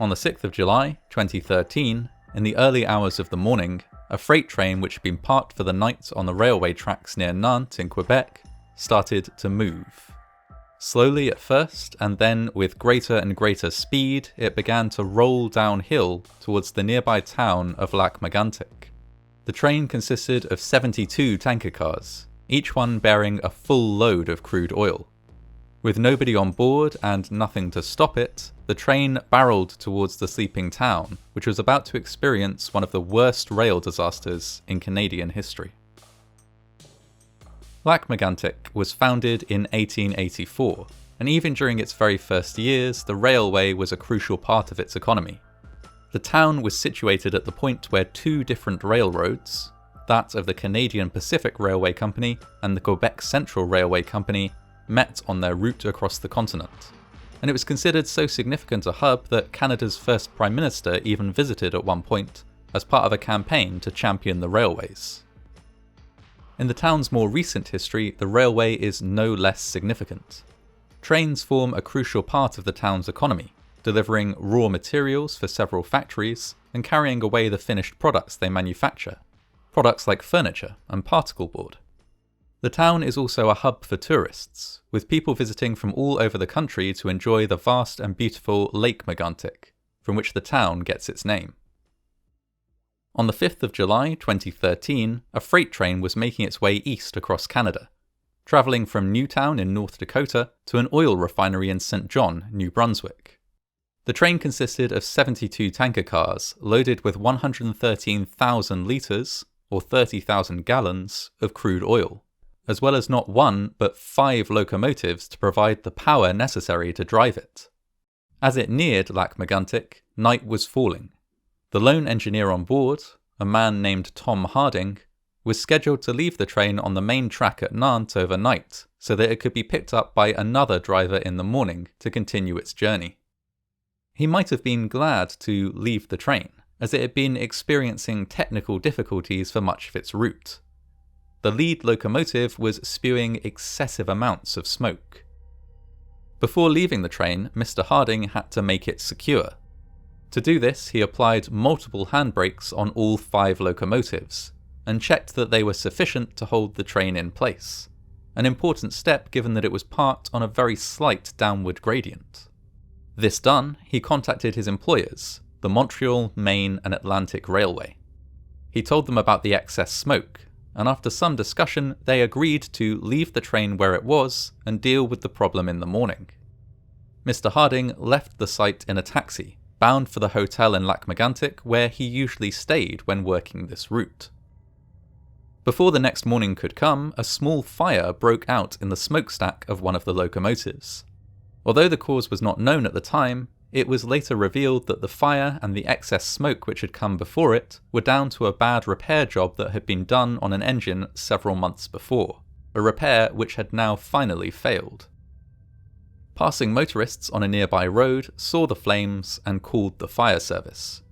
On the 6th of July, 2013, in the early hours of the morning, a freight train which had been parked for the night on the railway tracks near Nantes in Quebec started to move. Slowly at first, and then with greater and greater speed, it began to roll downhill towards the nearby town of Lac-Mégantic. The train consisted of 72 tanker cars, each one bearing a full load of crude oil. With nobody on board and nothing to stop it, the train barreled towards the sleeping town, which was about to experience one of the worst rail disasters in Canadian history. Lac-Megantic was founded in 1884, and even during its very first years, the railway was a crucial part of its economy. The town was situated at the point where two different railroads, that of the Canadian Pacific Railway Company and the Quebec Central Railway Company, met on their route across the continent, and it was considered so significant a hub that Canada's first Prime Minister even visited at one point as part of a campaign to champion the railways. In the town's more recent history, the railway is no less significant. Trains form a crucial part of the town's economy, delivering raw materials for several factories and carrying away the finished products they manufacture, products like furniture and particle board. The town is also a hub for tourists, with people visiting from all over the country to enjoy the vast and beautiful Lac-Mégantic, from which the town gets its name. On the 5th of July 2013, a freight train was making its way east across Canada, travelling from Newtown in North Dakota to an oil refinery in St. John, New Brunswick. The train consisted of 72 tanker cars loaded with 113,000 litres, or 30,000 gallons, of crude oil, as well as not one but 5 locomotives to provide the power necessary to drive it. As it neared Lac-Megantic, night was falling. The lone engineer on board, a man named Tom Harding, was scheduled to leave the train on the main track at Nantes overnight so that it could be picked up by another driver in the morning to continue its journey. He might have been glad to leave the train, as it had been experiencing technical difficulties for much of its route. The lead locomotive was spewing excessive amounts of smoke. Before leaving the train, Mr. Harding had to make it secure. To do this, he applied multiple handbrakes on all 5 locomotives, and checked that they were sufficient to hold the train in place, an important step given that it was parked on a very slight downward gradient. This done, he contacted his employers, the Montreal, Maine and Atlantic Railway. He told them about the excess smoke, and after some discussion, they agreed to leave the train where it was and deal with the problem in the morning. Mr. Harding left the site in a taxi, bound for the hotel in Lac-Megantic where he usually stayed when working this route. Before the next morning could come, a small fire broke out in the smokestack of one of the locomotives. Although the cause was not known at the time, it was later revealed that the fire and the excess smoke which had come before it were down to a bad repair job that had been done on an engine several months before, a repair which had now finally failed. Passing motorists on a nearby road saw the flames and called the fire service.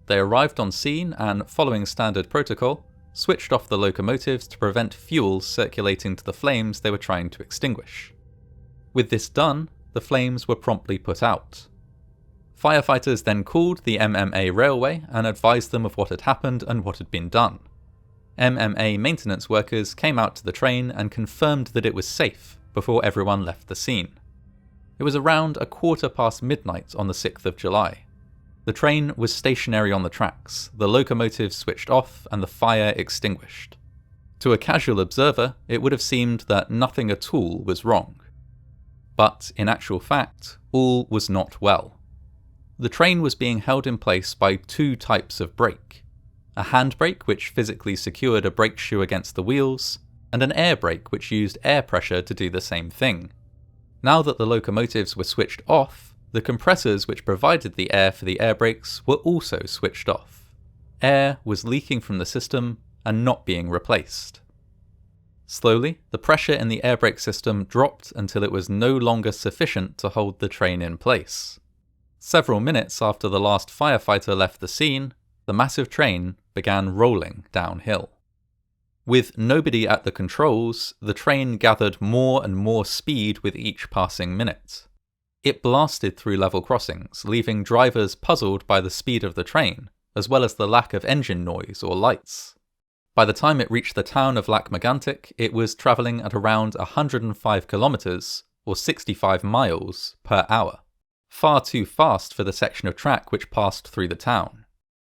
They arrived on scene and, following standard protocol, switched off the locomotives to prevent fuel circulating to the flames they were trying to extinguish. With this done, the flames were promptly put out. Firefighters then called the MMA railway and advised them of what had happened and what had been done. MMA maintenance workers came out to the train and confirmed that it was safe before everyone left the scene. It was around 1:15 midnight on the 6th of July. The train was stationary on the tracks, the locomotives switched off and the fire extinguished. To a casual observer, it would have seemed that nothing at all was wrong. But in actual fact, all was not well. The train was being held in place by 2 types of brake: a handbrake which physically secured a brake shoe against the wheels, and an air brake which used air pressure to do the same thing. Now that the locomotives were switched off, the compressors which provided the air for the air brakes were also switched off. Air was leaking from the system and not being replaced. Slowly, the pressure in the air brake system dropped until it was no longer sufficient to hold the train in place. Several minutes after the last firefighter left the scene, the massive train began rolling downhill. With nobody at the controls, the train gathered more and more speed with each passing minute. It blasted through level crossings, leaving drivers puzzled by the speed of the train, as well as the lack of engine noise or lights. By the time it reached the town of Lac-Megantic, it was travelling at around 105 kilometres, or 65 miles, per hour. Far too fast for the section of track which passed through the town.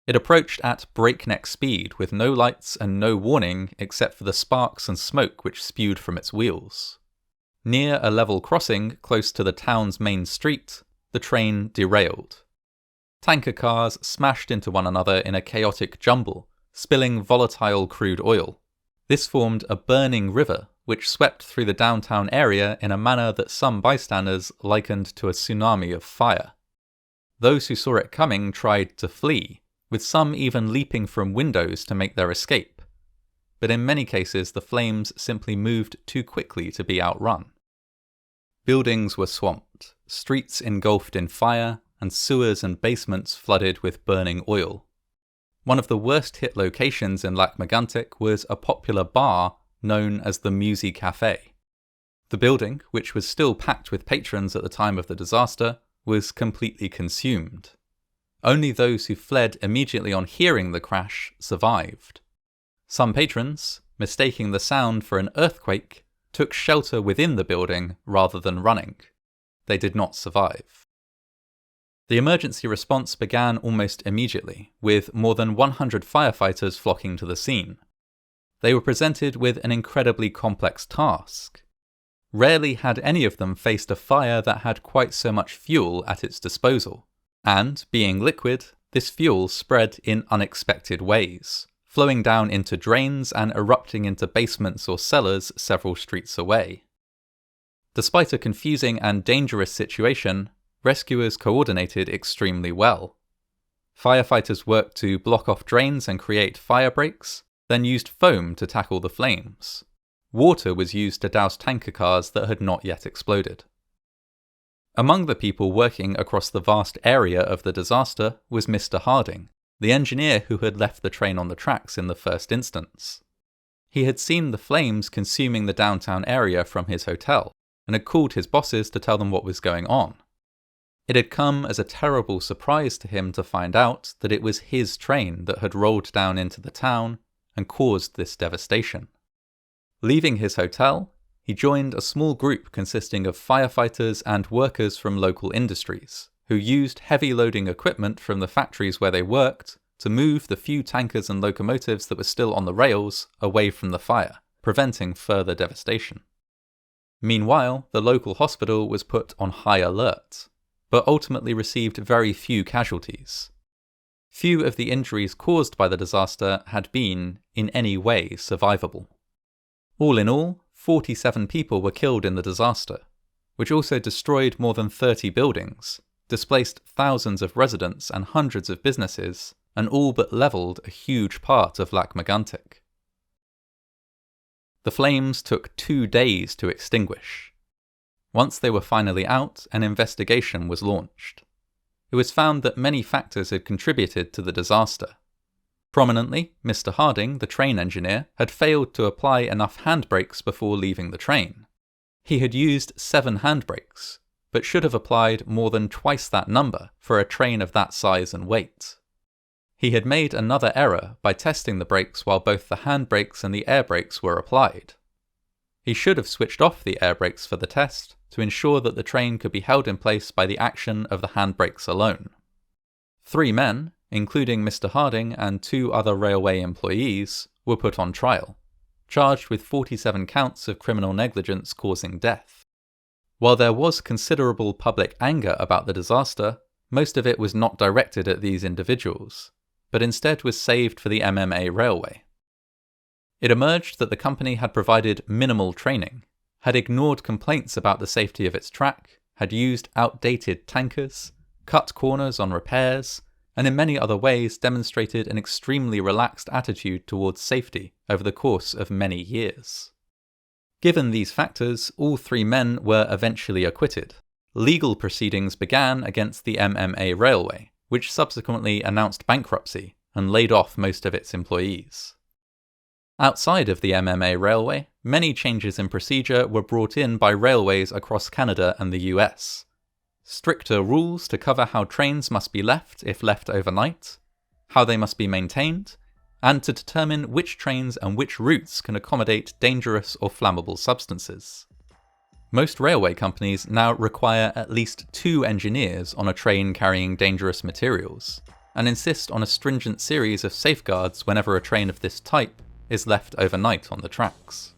It approached at breakneck speed with no lights and no warning except for the sparks and smoke which spewed from its wheels. Near a level crossing close to the town's main street, the train derailed. Tanker cars smashed into one another in a chaotic jumble, spilling volatile crude oil. This formed a burning river which swept through the downtown area in a manner that some bystanders likened to a tsunami of fire. Those who saw it coming tried to flee, with some even leaping from windows to make their escape. But in many cases the flames simply moved too quickly to be outrun. Buildings were swamped, streets engulfed in fire, and sewers and basements flooded with burning oil. One of the worst hit locations in Lac-Megantic was a popular bar known as the Myuu Cafe. The building, which was still packed with patrons at the time of the disaster, was completely consumed. Only those who fled immediately on hearing the crash survived. Some patrons, mistaking the sound for an earthquake, took shelter within the building rather than running. They did not survive. The emergency response began almost immediately, with more than 100 firefighters flocking to the scene. They were presented with an incredibly complex task. Rarely had any of them faced a fire that had quite so much fuel at its disposal. And, being liquid, this fuel spread in unexpected ways, flowing down into drains and erupting into basements or cellars several streets away. Despite a confusing and dangerous situation, rescuers coordinated extremely well. Firefighters worked to block off drains and create fire breaks, then used foam to tackle the flames. Water was used to douse tanker cars that had not yet exploded. Among the people working across the vast area of the disaster was Mr. Harding, the engineer who had left the train on the tracks in the first instance. He had seen the flames consuming the downtown area from his hotel, and had called his bosses to tell them what was going on. It had come as a terrible surprise to him to find out that it was his train that had rolled down into the town and caused this devastation. Leaving his hotel, he joined a small group consisting of firefighters and workers from local industries, who used heavy loading equipment from the factories where they worked to move the few tankers and locomotives that were still on the rails away from the fire, preventing further devastation. Meanwhile, the local hospital was put on high alert, but ultimately received very few casualties. Few of the injuries caused by the disaster had been, in any way, survivable. All in all, 47 people were killed in the disaster, which also destroyed more than 30 buildings, displaced thousands of residents and hundreds of businesses, and all but levelled a huge part of Lac-Megantic. The flames took 2 days to extinguish. Once they were finally out, an investigation was launched. It was found that many factors had contributed to the disaster. Prominently, Mr. Harding, the train engineer, had failed to apply enough handbrakes before leaving the train. He had used 7 handbrakes, but should have applied more than twice that number for a train of that size and weight. He had made another error by testing the brakes while both the handbrakes and the air brakes were applied. He should have switched off the air brakes for the test to ensure that the train could be held in place by the action of the handbrakes alone. 3 men, including Mr. Harding and 2 other railway employees, were put on trial, charged with 47 counts of criminal negligence causing death. While there was considerable public anger about the disaster, most of it was not directed at these individuals, but instead was saved for the MMA railway. It emerged that the company had provided minimal training, had ignored complaints about the safety of its track, had used outdated tankers, cut corners on repairs, and in many other ways demonstrated an extremely relaxed attitude towards safety over the course of many years. Given these factors, all 3 men were eventually acquitted. Legal proceedings began against the MMA railway, which subsequently announced bankruptcy and laid off most of its employees. Outside of the MMA railway, many changes in procedure were brought in by railways across Canada and the US. stricter rules to cover how trains must be left if left overnight, how they must be maintained, and to determine which trains and which routes can accommodate dangerous or flammable substances. Most railway companies now require at least 2 engineers on a train carrying dangerous materials, and insist on a stringent series of safeguards whenever a train of this type is left overnight on the tracks.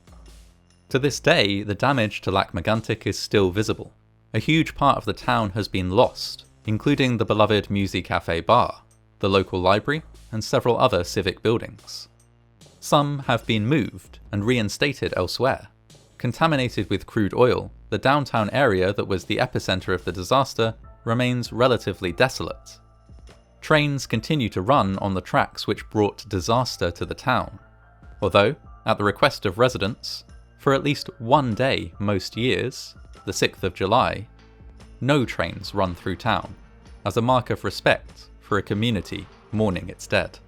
To this day, the damage to Lac-Megantic is still visible. A huge part of the town has been lost, including the beloved Myuu Cafe bar, the local library, and several other civic buildings. Some have been moved and reinstated elsewhere. Contaminated with crude oil, the downtown area that was the epicenter of the disaster remains relatively desolate. Trains continue to run on the tracks which brought disaster to the town, although, at the request of residents, for at least one day most years, the 6th of July, no trains run through town, as a mark of respect for a community mourning its dead.